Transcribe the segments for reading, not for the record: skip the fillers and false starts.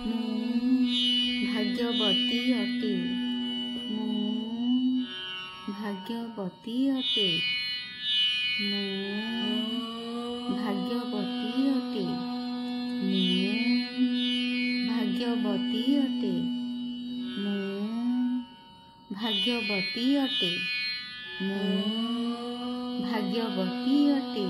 ମୁଁ ଭାଗ୍ୟବତୀ ଅଟେ। ମୁଁ ଭାଗ୍ୟବତୀ ଅଟେ। ମୁଁ ଭାଗ୍ୟବତୀ ଅଟେ। ମୁଁ ଭାଗ୍ୟବତୀ ଅଟେ। ମୁଁ ଭାଗ୍ୟବତୀ ଅଟେ। ମୁଁ ଭାଗ୍ୟବତୀ ଅଟେ।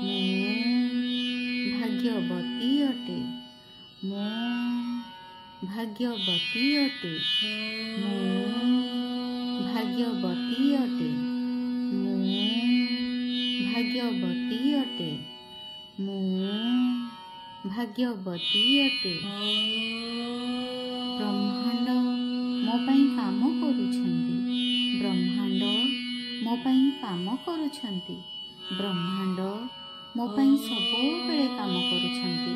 ମୁଁ ଭାଗ୍ୟବତୀ ଅଟେ। ମୁଁ ଭାଗ୍ୟବତୀ ଅଟେ। ମୁଁ ଭାଗ୍ୟବତୀ ଅଟେ। ମୁଁ ଭାଗ୍ୟବତୀ ଅଟେ। ମୁଁ ଭାଗ୍ୟବତୀ ଅଟେ। ବ୍ରହ୍ମାଣ୍ଡ ମୋ ପାଇଁ କାମ କରୁଛନ୍ତି। ବ୍ରହ୍ମାଣ୍ଡ ମୋ ପାଇଁ କାମ କରୁଛନ୍ତି। ବ୍ରହ୍ମାଣ୍ଡ ମୋ ପାଇଁ ସବୁବେଳେ କାମ କରୁଛନ୍ତି।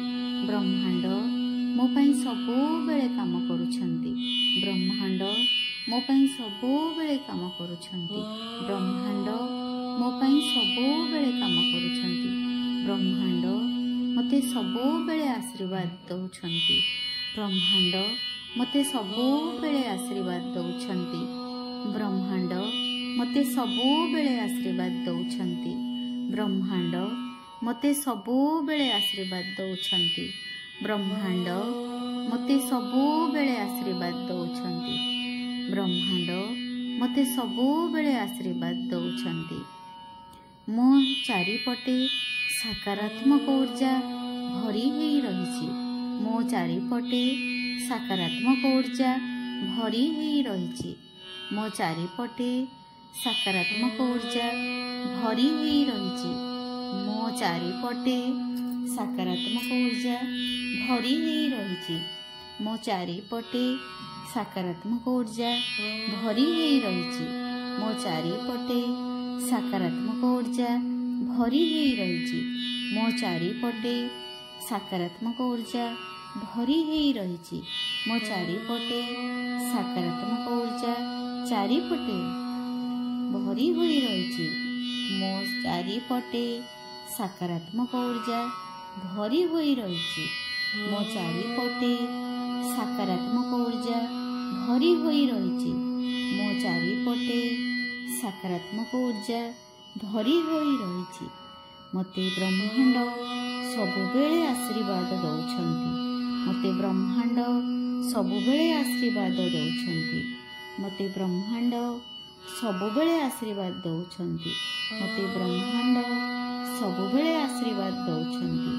ବ୍ରହ୍ମାଣ୍ଡ ମୋ ପାଇଁ ସବୁବେଳେ କାମ କରୁଛନ୍ତି। ବ୍ରହ୍ମାଣ୍ଡ ମୋ ପାଇଁ ସବୁବେଳେ କାମ କରୁଛନ୍ତି। ବ୍ରହ୍ମାଣ୍ଡ ମୋ ପାଇଁ ସବୁବେଳେ କାମ କରୁଛନ୍ତି। ବ୍ରହ୍ମାଣ୍ଡ ମୋତେ ସବୁବେଳେ ଆଶୀର୍ବାଦ ଦେଉଛନ୍ତି। ବ୍ରହ୍ମାଣ୍ଡ ମୋତେ ସବୁବେଳେ ଆଶୀର୍ବାଦ ଦେଉଛନ୍ତି। ବ୍ରହ୍ମାଣ୍ଡ ମୋତେ ସବୁବେଳେ ଆଶୀର୍ବାଦ ଦେଉଛନ୍ତି। ବ୍ରହ୍ମାଣ୍ଡ ମୋତେ ସବୁବେଳେ ଆଶୀର୍ବାଦ ଦେଉଛନ୍ତି। ବ୍ରହ୍ମାଣ୍ଡ ମୋତେ ସବୁବେଳେ ଆଶୀର୍ବାଦ ଦେଉଛନ୍ତି। ବ୍ରହ୍ମାଣ୍ଡ ମୋତେ ସବୁବେଳେ ଆଶୀର୍ବାଦ ଦେଉଛନ୍ତି। ମୋ ଚାରିପଟେ ସକାରାତ୍ମକ ଉର୍ଜା ଭରି ହୋଇ ରହିଛି। ମୋ ଚାରିପଟେ ସକାରାତ୍ମକ ଉର୍ଜା ଭରି ହୋଇ ରହିଛି। ମୋ ଚାରିପଟେ ସକାରାତ୍ମକ ଉର୍ଜା ଭରି ହୋଇ ରହିଛି। ମୋ ଚାରିପଟେ ସକାରାତ୍ମକ ଉର୍ଜା ଭରି ହୋଇ ରହିଛି। ମୋ ଚାରିପଟେ ସକାରାତ୍ମକ ଉର୍ଜା ଭରି ହୋଇ ରହିଛି। ମୋ ଚାରିପଟେ ସକାରାତ୍ମକ ଉର୍ଜା ଭରି ହୋଇ ରହିଛି। ମୋ ଚାରିପଟେ ସକାରାତ୍ମକ ଉର୍ଜା ଭରି ହୋଇ ରହିଛି। ମୋ ଚାରିପଟେ ସକାରାତ୍ମକ ଉର୍ଜା ଚାରିପଟେ ଭରି ହୋଇ ରହିଛି। ମୋ ଚାରିପଟେ ସକାରାତ୍ମକ ଉର୍ଜା ଭରି ହୋଇ ରହିଛି। ମୋ ଚାରିପଟେ ସକାରାତ୍ମକ ଉର୍ଜା ଭରି ହୋଇ ରହିଛି। ମୋ ଚାରିପଟେ ସକାରାତ୍ମକ ଉର୍ଜା ଭରି ହୋଇ ରହିଛି। ମୋତେ ବ୍ରହ୍ମାଣ୍ଡ ସବୁବେଳେ ଆଶୀର୍ବାଦ ଦେଉଛନ୍ତି। ମୋତେ ବ୍ରହ୍ମାଣ୍ଡ ସବୁବେଳେ ଆଶୀର୍ବାଦ ଦେଉଛନ୍ତି। ମୋତେ ବ୍ରହ୍ମାଣ୍ଡ ସବୁବେଳେ ଆଶୀର୍ବାଦ ଦେଉଛନ୍ତି। ମୋତେ ବ୍ରହ୍ମାଣ୍ଡ ସବୁବେଳେ ଆଶୀର୍ବାଦ ଦେଉଛନ୍ତି।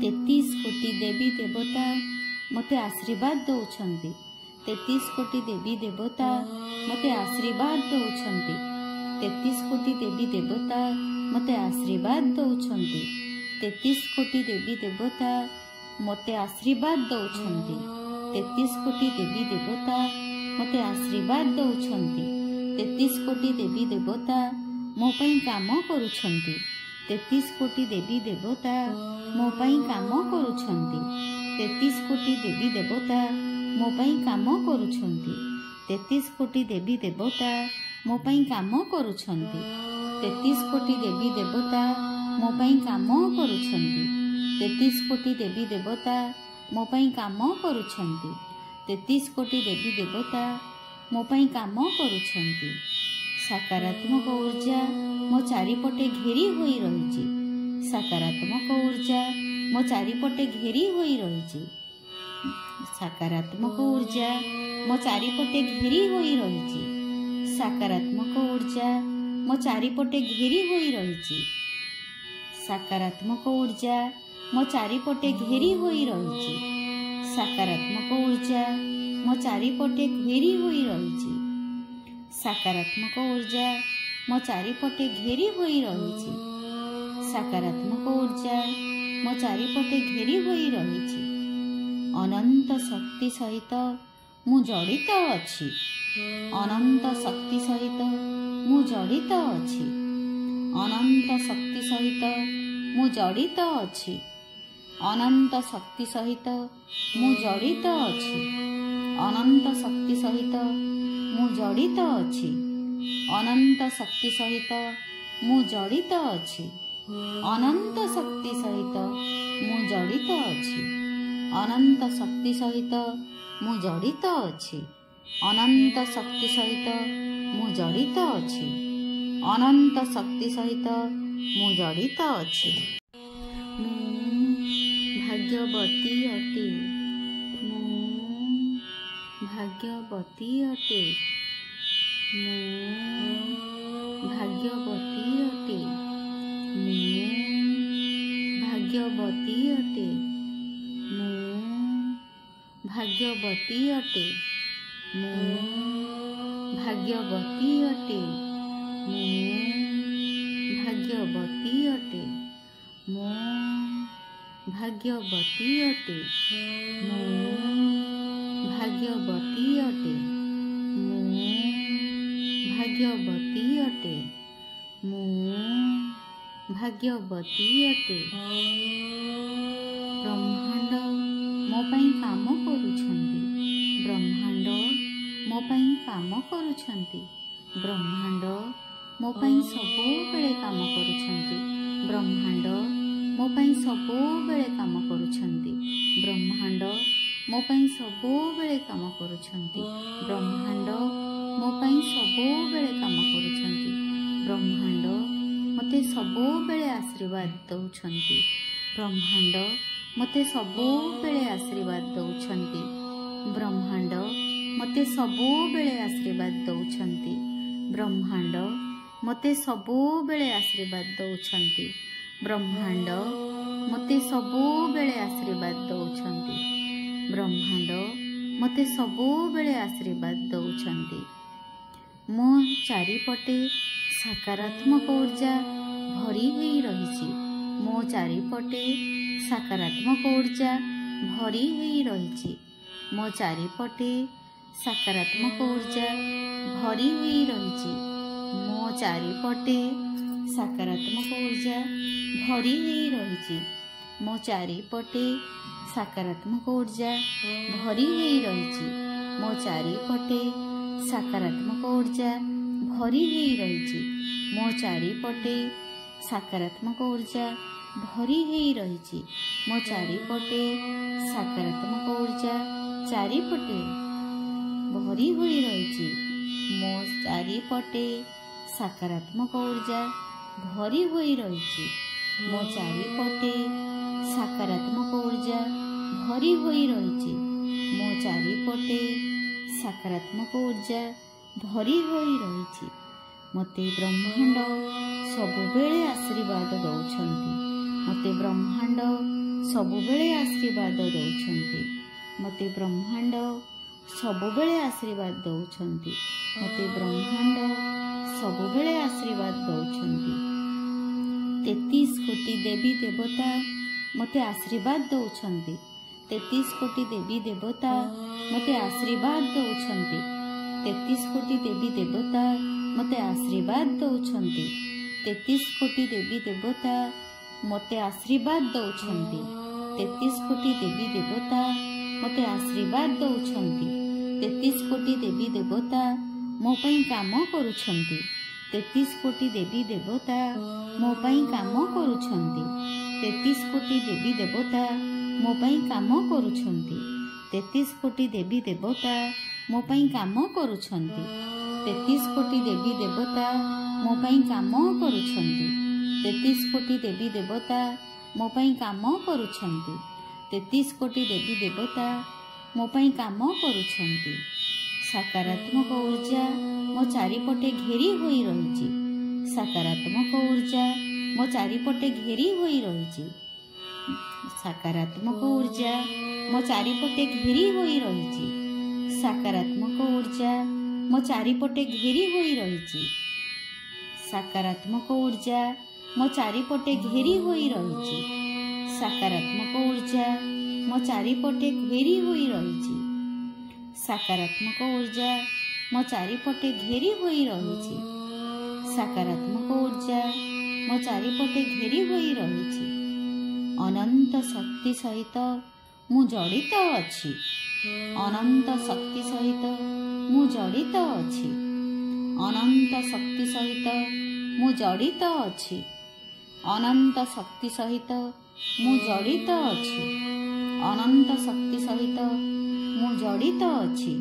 33 କୋଟି ଦେବୀ ଦେବତା ମୋତେ ଆଶୀର୍ବାଦ ଦେଉଛନ୍ତି। 33 କୋଟି ଦେବୀ ଦେବତା ମୋତେ ଆଶୀର୍ବାଦ ଦେଉଛନ୍ତି। 33 କୋଟି ଦେବୀ ଦେବତା ମୋତେ ଆଶୀର୍ବାଦ ଦେଉଛନ୍ତି। 33 କୋଟି ଦେବୀ ଦେବତା ମୋତେ ଆଶୀର୍ବାଦ ଦେଉଛନ୍ତି। 33 କୋଟି ଦେବୀ ଦେବତା ମୋତେ ଆଶୀର୍ବାଦ ଦେଉଛନ୍ତି। 33 କୋଟି ଦେବୀ ଦେବତା ମୋ ପାଇଁ କାମ କରୁଛନ୍ତି। 33 କୋଟି ଦେବୀ ଦେବତା ମୋ ପାଇଁ କାମ କରୁଛନ୍ତି। 33 କୋଟି ଦେବୀ ଦେବତା ମୋ ପାଇଁ କାମ କରୁଛନ୍ତି। 33 କୋଟି ଦେବୀ ଦେବତା ମୋ ପାଇଁ କାମ କରୁଛନ୍ତି। 33 କୋଟି ଦେବୀ ଦେବତା ମୋ ପାଇଁ କାମ କରୁଛନ୍ତି। 33 କୋଟି ଦେବୀ ଦେବତା ମୋ ପାଇଁ କାମ କରୁଛନ୍ତି। 33 କୋଟି ଦେବୀ ଦେବତା ମୋ ପାଇଁ କାମ କରୁଛନ୍ତି। ସକାରାତ୍ମକ ଉର୍ଜା ମୋ ଚାରିପଟେ ଘେରି ହୋଇ ରହିଛି। ସକାରାତ୍ମକ ଉର୍ଜା ମୋ ଚାରିପଟେ ଘେରି ହୋଇ ରହିଛି। ସକାରାତ୍ମକ ଉର୍ଜା ମୋ ଚାରିପଟେ ଘେରି ହୋଇ ରହିଛି। ସକାରାତ୍ମକ ଉର୍ଜା ମୋ ଚାରିପଟେ ଘେରି ହୋଇ ରହିଛି। ସକାରାତ୍ମକ ଉର୍ଜା ମୋ ଚାରିପଟେ ଘେରି ହୋଇ ରହିଛି। ସକାରାତ୍ମକ ଉର୍ଜା ମୋ ଚାରିପଟେ ଘେରି ହୋଇ ରହିଛି। ସକାରାତ୍ମକ ଉର୍ଜା ମୋ ଚାରିପଟେ ଘେରି ହୋଇ ରହିଛି। ସକାରାତ୍ମକ ଉର୍ଜା ମୋ ଚାରିପଟେ ଘେରି ହୋଇ ରହିଛି। ଅନନ୍ତ ଶକ୍ତି ସହିତ ମୁଁ ଜଡ଼ିତ ଅଛି। ଅନନ୍ତ ଶକ୍ତି ସହିତ ମୁଁ ଜଡ଼ିତ ଅଛି। ଅନନ୍ତ ଶକ୍ତି ସହିତ ମୁଁ ଜଡ଼ିତ ଅଛି। ଅନନ୍ତ ଶକ୍ତି ସହିତ ମୁଁ ଜଡ଼ିତ ଅଛି। ଅନନ୍ତ ଶକ୍ତି ସହିତ ମୁଁ ଜଡ଼ିତ ଅଛି। ଅନନ୍ତ ଶକ୍ତି ସହିତ ମୁଁ ଜଡ଼ିତ ଅଛି। ଅନନ୍ତ ଶକ୍ତି ସହିତ ମୁଁ ଜଡ଼ିତ ଅଛି। ଅନନ୍ତ ଶକ୍ତି ସହିତ ମୁଁ ଜଡ଼ିତ ଅଛି। ଅନନ୍ତ ଶକ୍ତି ସହିତ ମୁଁ ଜଡ଼ିତ ଅଛି। ଅନନ୍ତ ଶକ୍ତି ସହିତ ମୁଁ ଜଡ଼ିତ ଅଛି। ମୁଁ ଭାଗ୍ୟବତୀ ଅଟେ। ମୁଁ ଭାଗ୍ୟବତୀ ଅଟେ। ମୁଁ ଭାଗ୍ୟବତୀ ଅଟେ। ମୁଁ ଭାଗ୍ୟବତୀ ଅଟେ। ମୁଁ ଭାଗ୍ୟବତୀ ଅଟେ। ମୁଁ ଭାଗ୍ୟବତୀ ଅଟେ। ମୁଁ ଭାଗ୍ୟବତୀ ଅଟେ। ମୁଁ ଭାଗ୍ୟବତୀ ଅଟେ। ମୁଁ ଭାଗ୍ୟବତୀ ଅଟେ। ମୁଁ ଭାଗ୍ୟବତୀ ଅଟେ। ମୁଁ ଭାଗ୍ୟବତୀ ଅଟେ। ବ୍ରହ୍ମାଣ୍ଡ ମୋ ପାଇଁ କାମ କରୁଛନ୍ତି। ବ୍ରହ୍ମାଣ୍ଡ ମୋ ପାଇଁ କାମ କରୁଛନ୍ତି। ବ୍ରହ୍ମାଣ୍ଡ ମୋ ପାଇଁ ସବୁବେଳେ କାମ କରୁଛନ୍ତି। ବ୍ରହ୍ମାଣ୍ଡ ମୋ ପାଇଁ ସବୁବେଳେ କାମ କରୁଛନ୍ତି। ବ୍ରହ୍ମାଣ୍ଡ ମୋ ପାଇଁ ସବୁବେଳେ କାମ କରୁଛନ୍ତି। ବ୍ରହ୍ମାଣ୍ଡ ମୋ ପାଇଁ ସବୁବେଳେ କାମ କରୁଛନ୍ତି। ବ୍ରହ୍ମାଣ୍ଡ ମୋତେ ସବୁବେଳେ ଆଶୀର୍ବାଦ ଦେଉଛନ୍ତି। ବ୍ରହ୍ମାଣ୍ଡ ମୋତେ ସବୁବେଳେ ଆଶୀର୍ବାଦ ଦେଉଛନ୍ତି। ବ୍ରହ୍ମାଣ୍ଡ ମୋତେ ସବୁବେଳେ ଆଶୀର୍ବାଦ ଦେଉଛନ୍ତି। ବ୍ରହ୍ମାଣ୍ଡ ମୋତେ ସବୁବେଳେ ଆଶୀର୍ବାଦ ଦେଉଛନ୍ତି। ବ୍ରହ୍ମାଣ୍ଡ ମୋତେ ସବୁବେଳେ ଆଶୀର୍ବାଦ ଦେଉଛନ୍ତି। ବ୍ରହ୍ମାଣ୍ଡ ମୋତେ ସବୁବେଳେ ଆଶୀର୍ବାଦ ଦେଉଛନ୍ତି। ମୋ ଚାରିପଟେ ସକାରାତ୍ମକ ଉର୍ଜା ଭରି ହୋଇ ରହିଛି। ମୋ ଚାରିପଟେ ସକାରାତ୍ମକ ଉର୍ଜା ଭରି ହୋଇ ରହିଛି। ମୋ ଚାରିପଟେ ସକାରାତ୍ମକ ଉର୍ଜା ଭରି ହୋଇ ରହିଛି। ମୋ ଚାରିପଟେ ସକାରାତ୍ମକ ଉର୍ଜା ଭରି ହୋଇ ରହିଛି। ମୋ ଚାରିପଟେ ସକାରାତ୍ମକ ଉର୍ଜା ଭରି ହୋଇ ରହିଛି। ମୋ ଚାରିପଟେ ସକାରାତ୍ମକ ଉର୍ଜା ଭରି ହୋଇ ରହିଛି। ମୋ ଚାରିପଟେ ସକାରାତ୍ମକ ଉର୍ଜା ଭରି ହୋଇ ରହିଛି। ମୋ ଚାରିପଟେ ସକାରାତ୍ମକ ଉର୍ଜା ଚାରିପଟେ ଭରି ହୋଇ ରହିଛି। ମୋ ଚାରିପଟେ ସକାରାତ୍ମକ ଉର୍ଜା ଭରି ହୋଇ ରହିଛି। ମୋ ଚାରିପଟେ ସକାରାତ୍ମକ ଉର୍ଜା ଭରି ହୋଇ ରହିଛି। ମୋ ଚାରିପଟେ ସକାରାତ୍ମକ ଉର୍ଜା ଭରି ହୋଇ ରହିଛି। ମୋତେ ବ୍ରହ୍ମାଣ୍ଡ ସବୁବେଳେ ଆଶୀର୍ବାଦ ଦେଉଛନ୍ତି। ମୋତେ ବ୍ରହ୍ମାଣ୍ଡ ସବୁବେଳେ ଆଶୀର୍ବାଦ ଦେଉଛନ୍ତି। ମୋତେ ବ୍ରହ୍ମାଣ୍ଡ ସବୁବେଳେ ଆଶୀର୍ବାଦ ଦେଉଛନ୍ତି। ମୋତେ ବ୍ରହ୍ମାଣ୍ଡ ସବୁବେଳେ ଆଶୀର୍ବାଦ ଦେଉଛନ୍ତି। 33 କୋଟି ଦେବୀ ଦେବତା ମୋତେ ଆଶୀର୍ବାଦ ଦେଉଛନ୍ତି। 33 କୋଟି ଦେବୀ ଦେବତା ମୋତେ ଆଶୀର୍ବାଦ ଦେଉଛନ୍ତି। 33 କୋଟି ଦେବୀ ଦେବତା ମୋତେ ଆଶୀର୍ବାଦ ଦେଉଛନ୍ତି। 33 କୋଟି ଦେବୀ ଦେବତା ମୋତେ ଆଶୀର୍ବାଦ ଦେଉଛନ୍ତି। 33 କୋଟି ଦେବୀ ଦେବତା ମୋତେ ଆଶୀର୍ବାଦ ଦେଉଛନ୍ତି। 33 କୋଟି ଦେବୀ ଦେବତା ମୋ ପାଇଁ କାମ କରୁଛନ୍ତି। 33 କୋଟି ଦେବୀ ଦେବତା ମୋ ପାଇଁ କାମ କରୁଛନ୍ତି। 33 କୋଟି ଦେବୀ ଦେବତା ମୋ ପାଇଁ କାମ କରୁଛନ୍ତି। 33 କୋଟି ଦେବୀ ଦେବତା ମୋ ପାଇଁ କାମ କରୁଛନ୍ତି। 33 କୋଟି ଦେବୀ ଦେବତା ମୋ ପାଇଁ କାମ କରୁଛନ୍ତି। 33 କୋଟି ଦେବୀ ଦେବତା ମୋ ପାଇଁ କାମ କରୁଛନ୍ତି। 33 କୋଟି ଦେବୀ ଦେବତା ମୋ ପାଇଁ କାମ କରୁଛନ୍ତି। ସକାରାତ୍ମକ ଉର୍ଜା ମୋ ଚାରିପଟେ ଘେରି ହୋଇ ରହିଛି। ସକାରାତ୍ମକ ଉର୍ଜା ମୋ ଚାରିପଟେ ଘେରି ହୋଇ ରହିଛି। ସକାରାତ୍ମକ ଉର୍ଜା ମୋ ଚାରିପଟେ ଘେରି ହୋଇ ରହିଛି। ସକାରାତ୍ମକ ଉର୍ଜା ମୋ ଚାରିପଟେ ଘେରି ହୋଇ ରହିଛି। ସକାରାତ୍ମକ ଉର୍ଜା ମୋ ଚାରିପଟେ ଘେରି ହୋଇ ରହିଛି। ସକାରାତ୍ମକ ଉର୍ଜା ମୋ ଚାରିପଟେ ଘେରି ହୋଇ ରହିଛି। ସକାରାତ୍ମକ ଉର୍ଜା ମୋ ଚାରିପଟେ ଘେରି ହୋଇ ରହିଛି। ସକାରାତ୍ମକ ଉର୍ଜା ମୋ ଚାରିପଟେ ଘେରି ହୋଇ ରହିଛି। ଅନନ୍ତ ଶକ୍ତି ସହିତ ମୁଁ ଜଡ଼ିତ ଅଛି। ଅନନ୍ତ ଶକ୍ତି ସହିତ ମୁଁ ଜଡ଼ିତ ଅଛି। ଅନନ୍ତ ଶକ୍ତି ସହିତ ମୁଁ ଜଡ଼ିତ ଅଛି। ଅନନ୍ତ ଶକ୍ତି ସହିତ ମୁଁ ଜଡ଼ିତ ଅଛି। ଅନନ୍ତ ଶକ୍ତି ସହିତ ମୁଁ ଜଡ଼ିତ ଅଛି।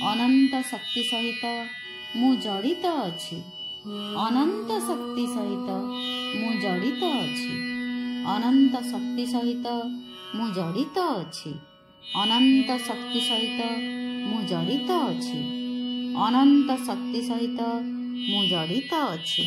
ଅନନ୍ତ ଶକ୍ତି ସହିତ ମୁଁ ଜଡ଼ିତ ଅଛି। ଅନନ୍ତ ଶକ୍ତି ସହିତ ମୁଁ ଜଡ଼ିତ ଅଛି। ଅନନ୍ତ ଶକ୍ତି ସହିତ ମୁଁ ଜଡ଼ିତ ଅଛି। ଅନନ୍ତ ଶକ୍ତି ସହିତ ମୁଁ ଜଡ଼ିତ ଅଛି। ଅନନ୍ତ ଶକ୍ତି ସହିତ ମୁଁ ଜଡ଼ିତ ଅଛି।